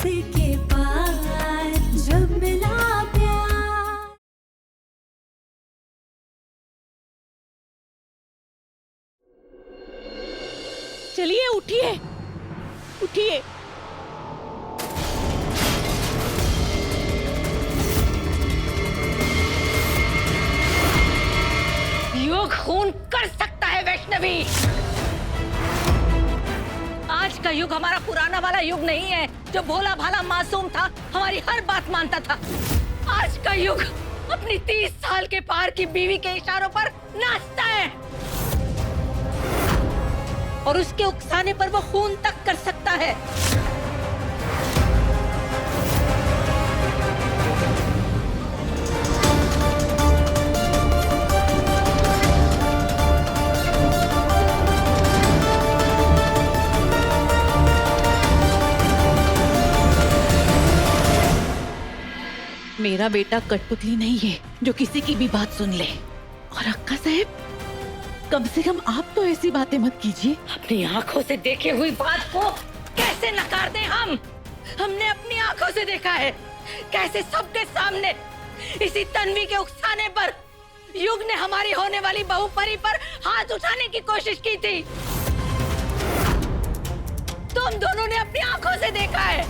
के पार जब मिला प्यार। चलिए उठिए, उठिए। युग खून कर सकता है वैष्णवी। आज का युग हमारा पुराना वाला युग नहीं है जो भोला भाला मासूम था, हमारी हर बात मानता था। आज का युग अपनी 30 साल के पार की बीवी के इशारों पर नाचता है और उसके उकसाने पर वो खून तक कर सकता है। मेरा बेटा कठपुतली नहीं है जो किसी की भी बात सुन ले। और अक्का साहब, कम से कम आप तो ऐसी बातें मत कीजिए। अपनी आंखों से देखे हुई बात को कैसे नकार दें हम? हमने अपनी आंखों से देखा है कैसे सबके सामने इसी तन्वी के उकसाने पर युग ने हमारी होने वाली बहू परी पर हाथ उठाने की कोशिश की थी। तुम दोनों ने अपनी आंखों से देखा है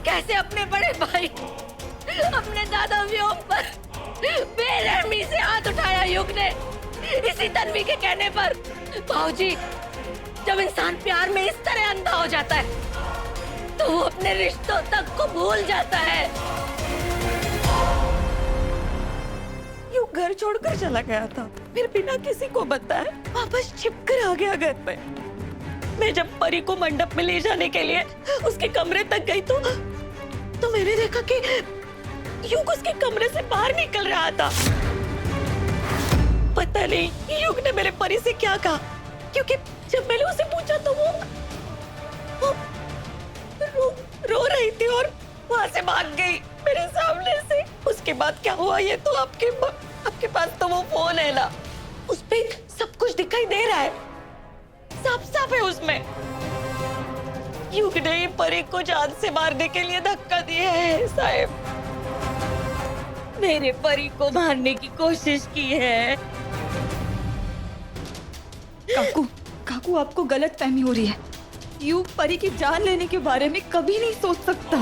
कैसे अपने बड़े भाई, अपने दादा व्योम पर बेरहमी से हाथ उठाया युग ने इसी तन्वी के कहने पर। भाऊजी, जब इंसान प्यार में इस तरह अंधा हो जाता है तो वो अपने रिश्तों तक को भूल जाता है। युग घर छोड़कर चला गया था, फिर बिना किसी को बताए वापस छिपकर आ गया घर पे। मैं जब परी को मंडप में ले जाने के लिए उसके कमरे तक गई तो मैंने देखा कि युग उसके कमरे से बाहर निकल रहा था। पता नहीं युग ने मेरे परी से क्या कहा, क्योंकि जब मैंने उसे पूछा तो वो रो रही थी और वहां से भाग गई मेरे सामने से। उसके बाद क्या हुआ ये तो आपके पास तो वो फोन है ना, उस पे सब कुछ दिखाई दे रहा है, साफ साफ है उसमें। युग ने परी को जान से मारने के लिए धक्का दिया है साहब। मेरे परी को मारने की कोशिश की है। काकू आपको गलत फहमी हो रही है। युग परी की जान लेने के बारे में कभी नहीं सोच सकता।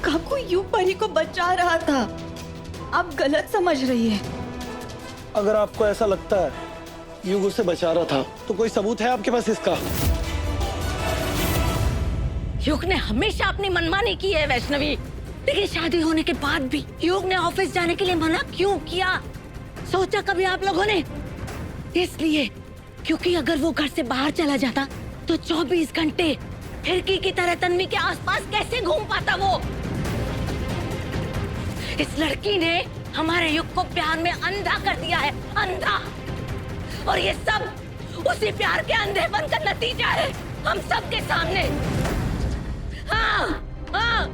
काकू युग परी को बचा रहा था, आप गलत समझ रही है। अगर आपको ऐसा लगता है युग उसे बचा रहा था तो कोई सबूत है आपके पास इसका? युग ने हमेशा अपनी मनमानी की है वैष्णवी, लेकिन शादी होने के बाद भी युग ने ऑफिस जाने के लिए मना क्यों किया? सोचा कभी आप लोगों ने? इसलिए क्योंकि अगर वो घर से बाहर चला जाता तो 24 घंटे फिरकी की तरह तन्वी के आसपास कैसे घूम पाता वो? इस लड़की ने हमारे युग को प्यार में अंधा कर दिया है, अंधा। और ये सब उसी प्यार के अंधेपन का नतीजा है हम सबके सामने। हाँ, हाँ।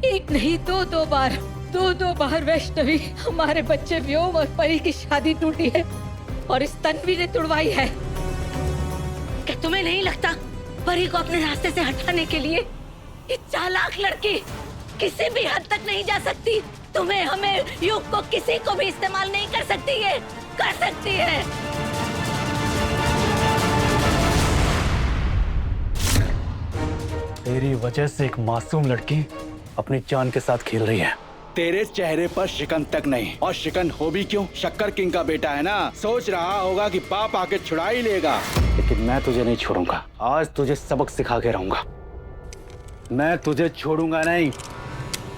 एक नहीं दो बार वैष्णवी, हमारे बच्चे व्योम और परी की शादी टूटी है और इस तन्वी ने तुड़वाई है। क्या तुम्हें नहीं लगता परी को अपने रास्ते से हटाने के लिए ये चालाक लड़की किसी भी हद तक नहीं जा सकती? तुम्हें, हमें, युग को, किसी को भी इस्तेमाल नहीं कर सकती है? कर सकती है। तेरी वजह से एक मासूम लड़की अपनी जान के साथ खेल रही है। तेरे चेहरे पर शिकन तक नहीं, और शिकन हो भी क्यों, शक्कर किंग का बेटा है ना। सोच रहा होगा कि बाप आके छुड़ा ही लेगा। लेकिन मैं तुझे नहीं छोड़ूंगा, आज तुझे सबक सिखा के रहूंगा। मैं तुझे छोड़ूंगा नहीं,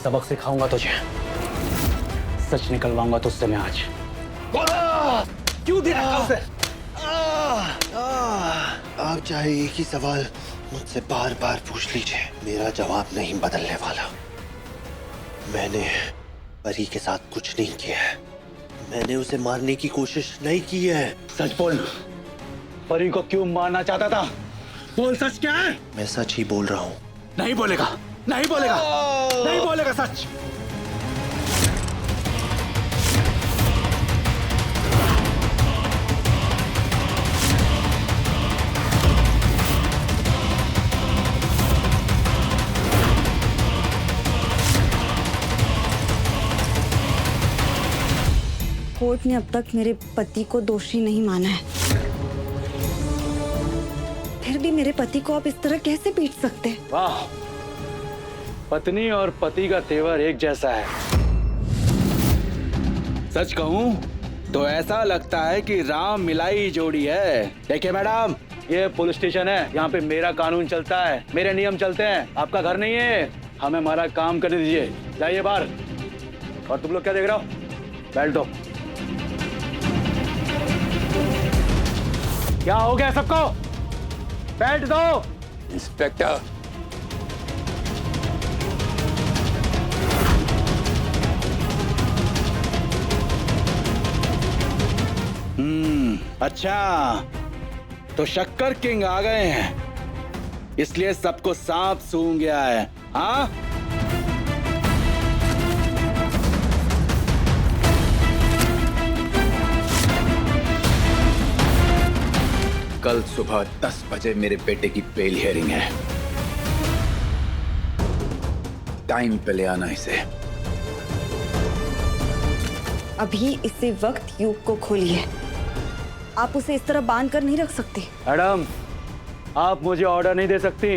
सबक सिखाऊंगा तुझे, सच निकलवाऊंगा तुझसे मैं आज। क्यों दिया उसे? आप चाहे एक ही सवाल मुझसे बार बार पूछ लीजिए, मेरा जवाब नहीं बदलने वाला। मैंने परी के साथ कुछ नहीं किया है, मैंने उसे मारने की कोशिश नहीं की है। सच बोल, परी को क्यों मारना चाहता था? बोल, सच क्या है? मैं सच ही बोल रहा हूँ। नहीं बोलेगा, नहीं बोलेगा, नहीं बोलेगा सच। कोर्ट ने अब तक मेरे पति को दोषी नहीं माना है, फिर भी मेरे पति को आप इस तरह कैसे पीट सकते हैं? वाह, पत्नी और पति का तेवर एक जैसा है। सच कहूं तो ऐसा लगता है कि राम मिलाई जोड़ी है। देखिए मैडम, ये पुलिस स्टेशन है, यहाँ पे मेरा कानून चलता है, मेरे नियम चलते हैं, आपका घर नहीं है। हमें हमारा काम करने दीजिए, जाइए बाहर। और तुम लोग क्या देख रहे हो? बैठ दो। क्या हो गया सबको? बैठ दो। इंस्पेक्टर, अच्छा, तो शक्कर किंग आ गए हैं, इसलिए सबको सांप सूंघ गया है, हाँ? कल सुबह 10 बजे मेरे बेटे की बेल हियरिंग है। टाइम पे ले आना इसे। अभी इसी वक्त युग को खोलिए। आप उसे इस तरह बांध कर नहीं रख सकते। मैडम, आप मुझे ऑर्डर नहीं दे सकती।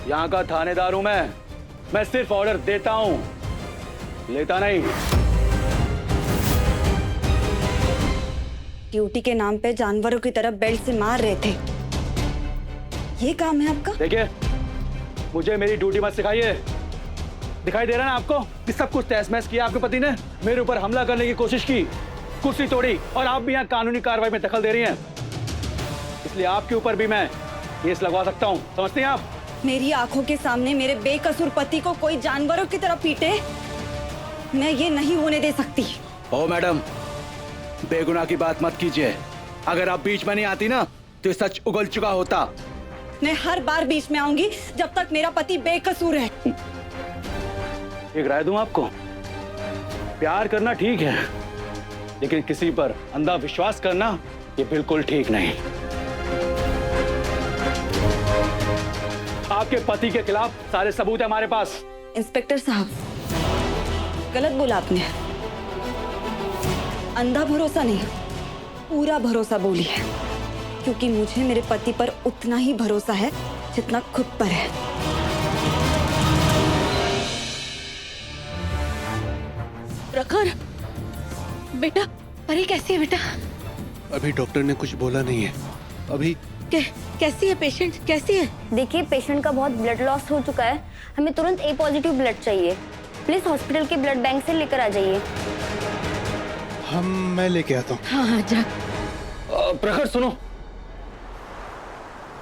यहाँ का थानेदार हूं मैं सिर्फ ऑर्डर देता हूं, लेता नहीं। ड्यूटी के नाम पे जानवरों की तरह बेल्ट से मार रहे थे, ये काम है आपका? देखिए, मुझे मेरी ड्यूटी मत सिखाइए। दिखाई दे रहा है ना आपको कि सब कुछ तहस महस किया आपके पति ने, मेरे ऊपर हमला करने की कोशिश की, कुर्सी तोड़ी, और आप भी यहाँ कानूनी कार्रवाई में दखल दे रही हैं। इसलिए आपके ऊपर भी मैं केस लगवा सकता हूँ, समझती हैं आप? मेरी आंखों के सामने मेरे बेकसूर पति को कोई जानवरों की तरह पीटे, मैं ये नहीं होने दे सकती। ओ मैडम, बेगुनाह की बात मत कीजिए। अगर आप बीच में नहीं आती ना तो ये सच उगल चुका होता। मैं हर बार बीच में आऊंगी जब तक मेरा पति बेकसूर है। एक राय दूं आपको, प्यार करना ठीक है, लेकिन किसी पर अंधा विश्वास करना ये बिल्कुल ठीक नहीं। आपके पति के खिलाफ सारे सबूत है हमारे पास। इंस्पेक्टर साहब, गलत बोला आपने। अंधा भरोसा नहीं, पूरा भरोसा बोली है, क्योंकि मुझे मेरे पति पर उतना ही भरोसा है जितना खुद पर है। प्रखर, बेटा, परी कैसी है बेटा? अभी डॉक्टर ने कुछ बोला नहीं है। अभी कैसी है पेशेंट, कैसी है? देखिए, पेशेंट का बहुत ब्लड लॉस हो चुका है, हमें तुरंत ए पॉजिटिव ब्लड चाहिए। प्लीज हॉस्पिटल के ब्लड बैंक से लेकर आ जाइए। मैं लेके आता हूँ। हाँ जा। प्रखर सुनो,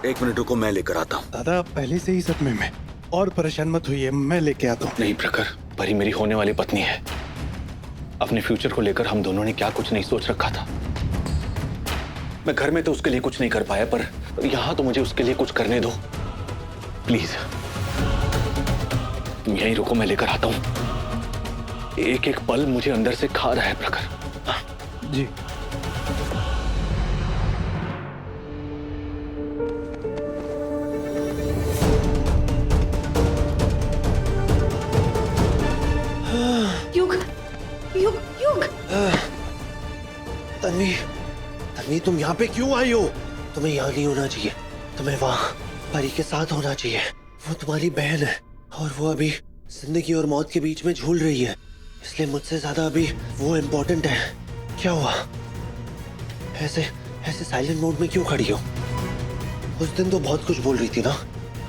1 मिनट रुको, मैं लेकर आता हूँ। दादा पहले से ही सदमे में, और परेशान मत होइए, मैं लेके आता हूँ। नहीं प्रखर, परी मेरी होने वाली पत्नी है। अपने फ्यूचर को लेकर हम दोनों ने क्या कुछ नहीं सोच रखा था। मैं घर में तो उसके लिए कुछ नहीं कर पाया, पर यहाँ तो मुझे उसके लिए कुछ करने दो प्लीज। तुम यहीं रुको, मैं लेकर आता हूँ। एक एक पल मुझे अंदर से खा रहा है प्रखर। जी। युग, युग, युग। तन्वी, तन्वी तुम यहाँ पे क्यों आई हो? तुम्हें यहाँ नहीं होना चाहिए, तुम्हें वहाँ परी के साथ होना चाहिए। वो तुम्हारी बहन है और वो अभी जिंदगी और मौत के बीच में झूल रही है, इसलिए मुझसे ज्यादा अभी वो इम्पोर्टेंट है। क्या हुआ? ऐसे ऐसे साइलेंट मोड में क्यों खड़ी हो? उस दिन तो बहुत कुछ बोल रही थी ना,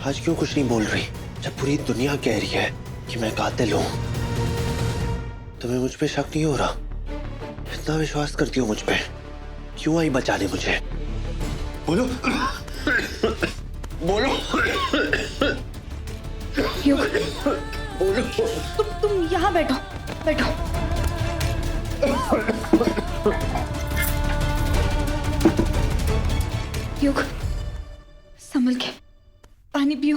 आज क्यों कुछ नहीं बोल रही? जब पूरी दुनिया कह रही है कि मैं कातिल हूँ, तुम्हें मुझ पे शक नहीं हो रहा? इतना विश्वास करती हो मुझ पे, क्यों आई बचाने मुझे? बोलो बोलो युग, तुम यहाँ बैठो, बैठो। युग, संभल के, पानी पियो।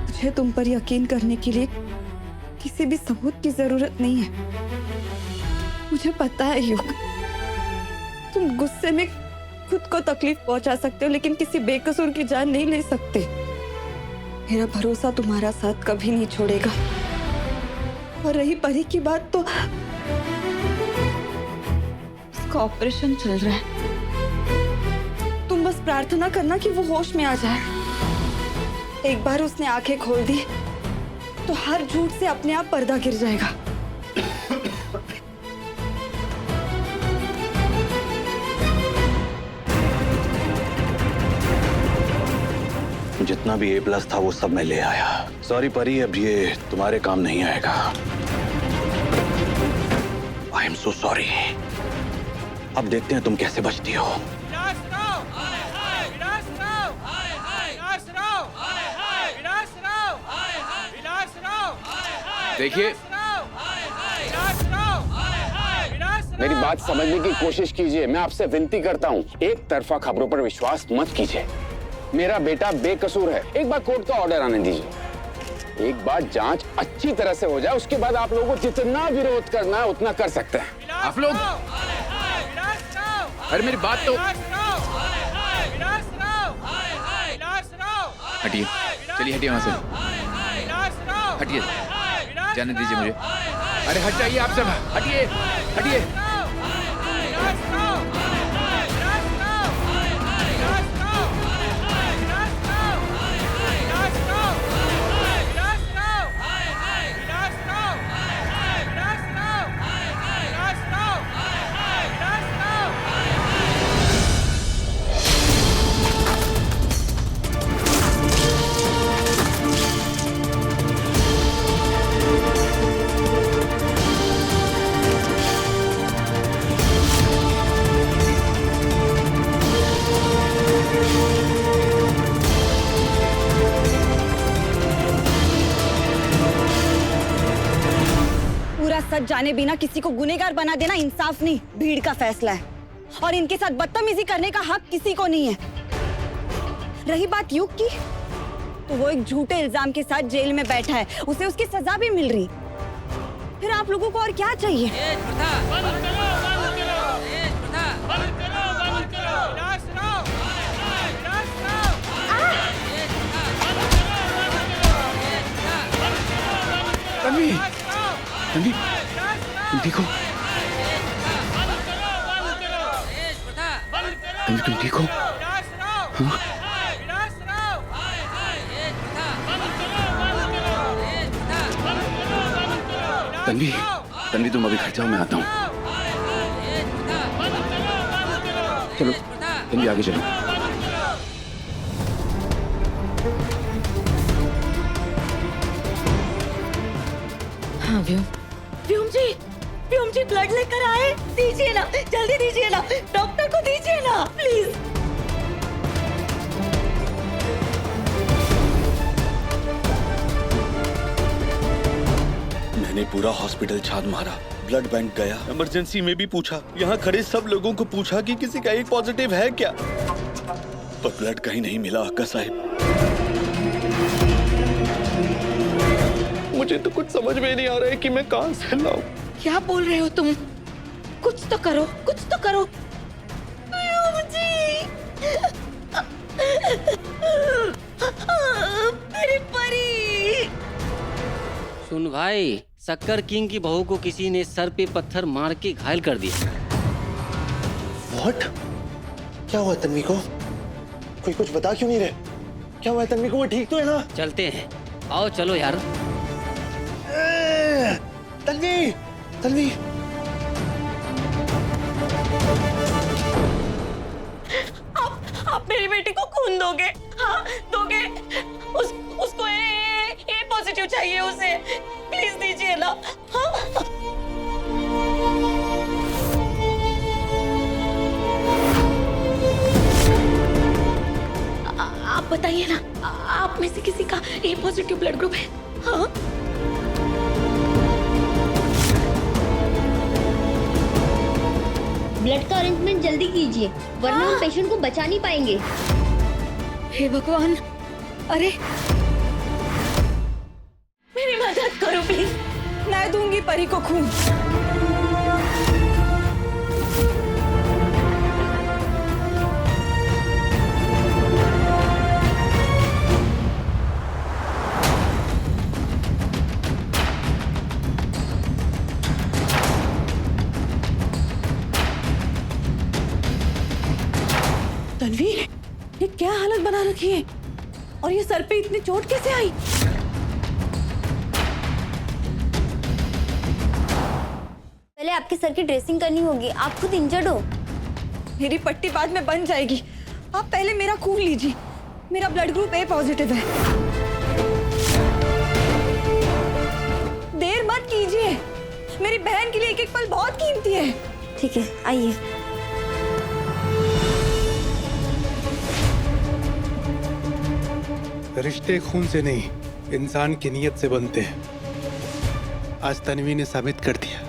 मुझे तुम पर यकीन करने के लिए किसी भी सबूत की जरूरत नहीं है। मुझे पता है युग, तुम गुस्से में खुद को तकलीफ पहुंचा सकते हो, लेकिन किसी बेकसूर की जान नहीं ले सकते। मेरा भरोसा तुम्हारा साथ कभी नहीं छोड़ेगा। और रही परी की बात, तो उसका ऑपरेशन चल रहा है। तुम बस प्रार्थना करना कि वो होश में आ जाए। एक बार उसने आंखें खोल दी तो हर झूठ से अपने आप पर्दा गिर जाएगा। जितना भी A+ था वो सब मैं ले आया। सॉरी परी, अब ये तुम्हारे काम नहीं आएगा। I am so sorry. अब देखते हैं तुम कैसे बचती हो। देखिए, मेरी बात समझने की कोशिश कीजिए। मैं आपसे विनती करता हूँ, एक तरफा खबरों पर विश्वास मत कीजिए। मेरा बेटा बेकसूर है। एक बार कोर्ट का ऑर्डर आने दीजिए। एक बार जांच अच्छी तरह से हो जाए, उसके बाद आप लोगों को जितना विरोध करना है उतना कर सकते हैं। आप लोग, अरे मेरी बात तो हटिए, चलिए हटिए वहां से, हटिए, जाने दीजिए मुझे। अरे हट जाइए आप सब, हटिए हटिए। सच जाने बिना किसी को गुनहगार बना देना इंसाफ नहीं, भीड़ का फैसला है। और इनके साथ बदतमीजी करने का हक किसी को नहीं है। रही बात युग की, तो वो एक झूठे इल्जाम के साथ जेल में बैठा है, उसे उसकी सजा भी मिल रही। फिर आप लोगों को और क्या चाहिए? तन्वी, तन्वी, तुम ठीक हो? तन्वी, तुम ठीक हो? हाँ? तन्वी, तन्वी तुम अभी घर जाओ, मैं आता हूँ। चलो तन्वी, आगे चलो। हाँ व्योम जी ब्लड लेकर आए, दीजिए ना, जल्दी दीजिए ना, डॉक्टर को दीजिए ना प्लीज। मैंने पूरा हॉस्पिटल छान मारा, ब्लड बैंक गया, इमरजेंसी में भी पूछा, यहाँ खड़े सब लोगों को पूछा कि किसी का एक पॉजिटिव है क्या, पर ब्लड कहीं नहीं मिला। अक्का साहिब, मुझे तो कुछ समझ में नहीं आ रहा है कि मैं कहां से लाऊं। क्या बोल रहे हो तुम? कुछ तो करो, कुछ तो करो। मेरी परी। सुन भाई, शक्कर किंग की बहू को किसी ने सर पे पत्थर मार के घायल कर दिया। What? क्या हुआ तन्वी को? कोई कुछ बता क्यों नहीं रहे? क्या हुआ तन्वी को? वो ठीक तो है ना? चलते हैं, आओ चलो यार। तन्वी, तन्वी। आप मेरी बेटी को खून दोगे? हाँ दोगे? उसको ए पॉजिटिव चाहिए, उसे प्लीज दीजिए ना। हाँ? आप बताइए ना, आप में से किसी का ए पॉजिटिव ब्लड ग्रुप है? हाँ? ब्लड का अरेंजमेंट जल्दी कीजिए, वरना हम पेशेंट को बचा नहीं पाएंगे। हे भगवान, अरे मेरी मदद करो प्लीज। मैं दूंगी परी को खून। तन्वी, ये क्या हालत बना रखी है? और ये सर पे इतनी चोट कैसे आई? पहले आपके सर की ड्रेसिंग करनी होगी, आप खुद इंजर्ड हो। मेरी पट्टी बाद में बन जाएगी। आप पहले मेरा खून लीजिए। मेरा ब्लड ग्रुप ए पॉजिटिव है। देर मत कीजिए, मेरी बहन के लिए एक एक पल बहुत कीमती है। ठीक है, आइए। रिश्ते खून से नहीं, इंसान की नीयत से बनते हैं। आज तन्वी ने साबित कर दिया।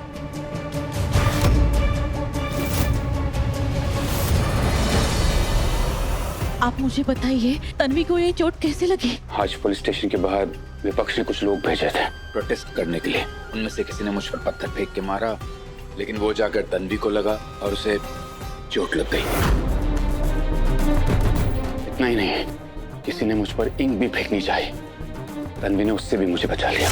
आप मुझे बताइए, तन्वी को ये चोट कैसे लगी? आज पुलिस स्टेशन के बाहर विपक्ष ने कुछ लोग भेजे थे प्रोटेस्ट करने के लिए। उनमें से किसी ने मुझ पर पत्थर फेंक के मारा, लेकिन वो जाकर तन्वी को लगा और उसे चोट लग गई। इतना ही नहीं, किसी ने मुझ पर इंक भी फेंकनी चाहिए। तन्वी ने उससे भी मुझे बचा लिया।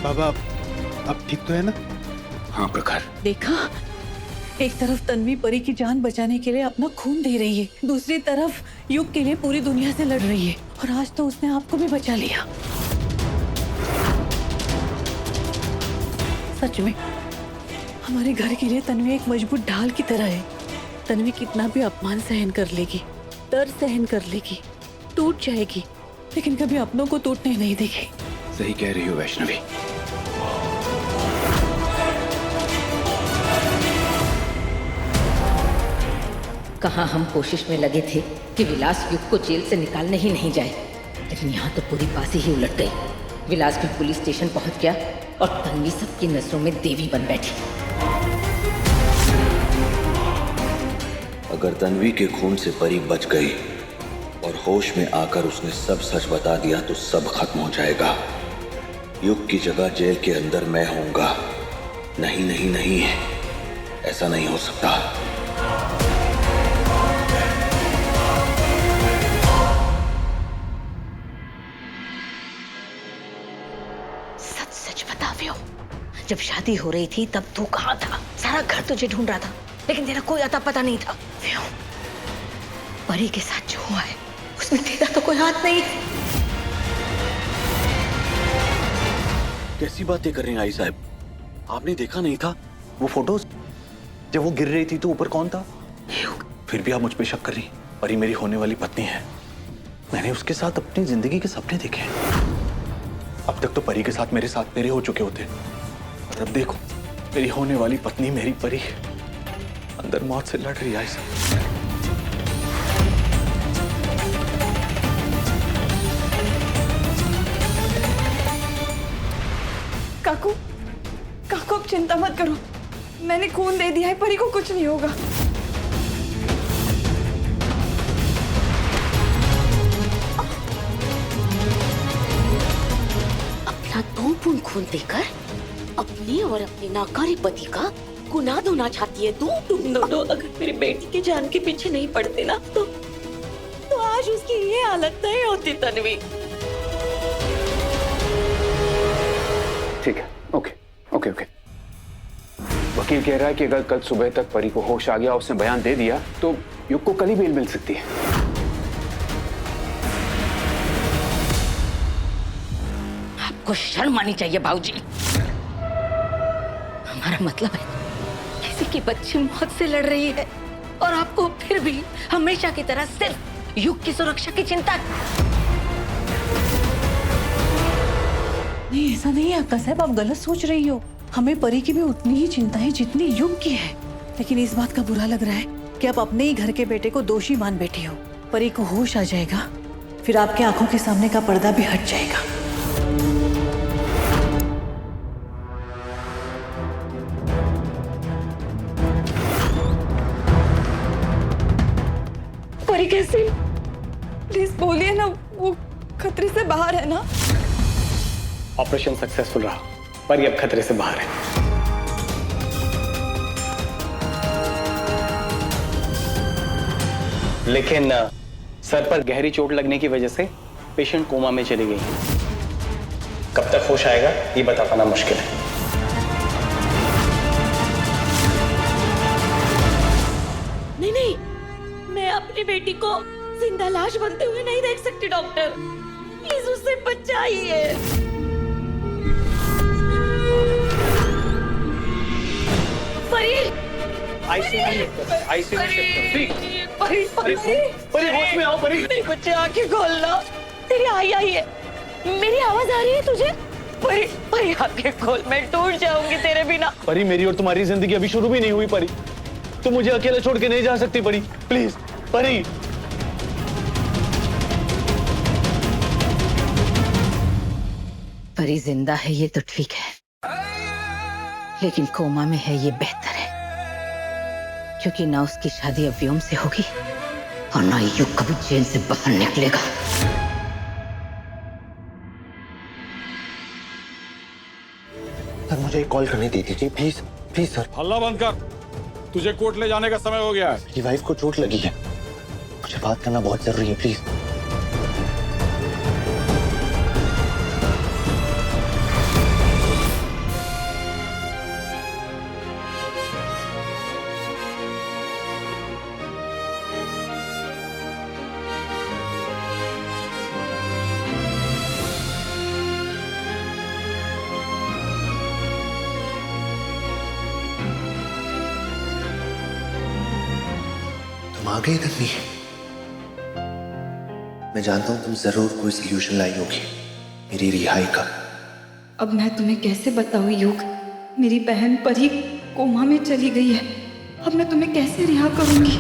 बाबा, अब ठीक तो है ना? हाँ प्रखर। देखा, एक तरफ तन्वी परी की जान बचाने के लिए अपना खून दे रही है, दूसरी तरफ युग के लिए पूरी दुनिया से लड़ रही है, और आज तो उसने आपको भी बचा लिया। सच में हमारे घर के लिए तन्वी एक मजबूत ढाल की तरह है। तन्वी कितना भी अपमान सहन कर लेगी, दर्द सहन कर लेगी, टूट जाएगी, लेकिन कभी अपनों को टूटने नहीं देगी। सही कह रही हो वैष्णवी। कहाँ हम कोशिश में लगे थे कि विलास युग को जेल से निकालने ही नहीं जाए, लेकिन यहाँ तो पूरी बाजी ही उलट गई। विलास भी पुलिस स्टेशन पहुंच गया और तन्वी सबकी नजरों में देवी बन बैठी। अगर तन्वी के खून से परी बच गई और होश में आकर उसने सब सच बता दिया तो सब खत्म हो जाएगा। युग की जगह जेल के अंदर मैं होऊंगा। नहीं नहीं नहीं, ऐसा नहीं हो सकता। सच बता व्यो, जब शादी हो रही थी तब तू कहाँ था? सारा घर तुझे ढूंढ रहा था, लेकिन तेरा कोई अता पता नहीं था। व्यो, परी के साथ जो हुआ है उसमें तेरा तो कोई हाथ नहीं। कैसी बातें कर रही हैं आई साहब? आपने देखा नहीं था वो फोटोज? जब वो गिर रही थी तो ऊपर कौन था? फिर भी आप मुझ पे शक कर रही? परी मेरी होने वाली पत्नी है। मैंने उसके साथ अपनी जिंदगी के सपने देखे हैं। अब तक तो परी के साथ मेरे हो चुके होते, और अब देखो मेरी होने वाली पत्नी मेरी परी अंदर मौत से लड़ रही है। काकू, काकू अब चिंता मत करो, मैंने खून दे दिया है, परी को कुछ नहीं होगा। अपना 2 बूंद खून देकर अपने और अपने नाकारी पति का गुनाह धोना चाहती है तू? तुम दोनों अगर मेरी बेटी की जान के पीछे नहीं पड़ते ना तो आज उसकी ये हालत नहीं होती तन्वी। ठीक है, ओके ओके ओके। वकील कह रहा है कि अगर कल सुबह तक परी को होश आ गया, उसने बयान दे दिया, तो युग को कल ही बेल मिल सकती है। आपको शर्म आनी चाहिए बाबूजी। हमारा मतलब है किसी की बच्ची मौत से लड़ रही है और आपको फिर भी हमेशा की तरह सिर्फ युग की सुरक्षा की चिंता। नहीं, ऐसा नहीं है अक्का साहब, आप गलत सोच रही हो। हमें परी की भी उतनी ही चिंता है जितनी युग की है, लेकिन इस बात का बुरा लग रहा है कि आप अपने ही घर के बेटे को दोषी मान बैठी हो। परी को होश आ जाएगा, फिर आपके आंखों के सामने का पर्दा भी हट जाएगा। परी कैसी? प्लीज बोलिए ना, वो खतरे से बाहर है ना? ऑपरेशन सक्सेसफुल रहा, परी अब खतरे से बाहर है। लेकिन सर पर गहरी चोट लगने की वजह से पेशेंट कोमा में चली गई है। कब तक होश आएगा ये बता पाना मुश्किल है। आपकी बेटी को जिंदा लाश बनते हुए नहीं देख सकती डॉक्टर। प्लीज उससे बचाइए। परी परी होश में आओ परी। मेरे बच्चे आंखें खोलना। तेरी आई है। मेरी आवाज आ रही है तुझे? परी परी आंखें खोल, मैं टूट जाऊंगी तेरे बिना। परी मेरी और तुम्हारी जिंदगी अभी शुरू भी नहीं हुई परी। तुम मुझे अकेला छोड़ के नहीं जा सकती परी, प्लीज परी। परी जिंदा है ये तो ठीक है, लेकिन कोमा में है ये बेहतर है, क्योंकि ना उसकी शादी अब व्योम से होगी और ना युग कभी जेल से बाहर निकलेगा। सर मुझे एक कॉल करने दे दीजिए प्लीज प्लीज सर। हल्ला बंद कर, तुझे कोर्ट ले जाने का समय हो गया है। मेरी वाइफ को चोट लगी है, मुझे बात करना बहुत जरूरी है प्लीज। तुम आ गए धन्वी। मैं जानता हूं तुम जरूर कोई सलूशन लाई होगी मेरी रिहाई का। अब मैं तुम्हें कैसे बताऊं युग, मेरी बहन परी कोमा में चली गई है। अब मैं तुम्हें कैसे रिहा करूंगी?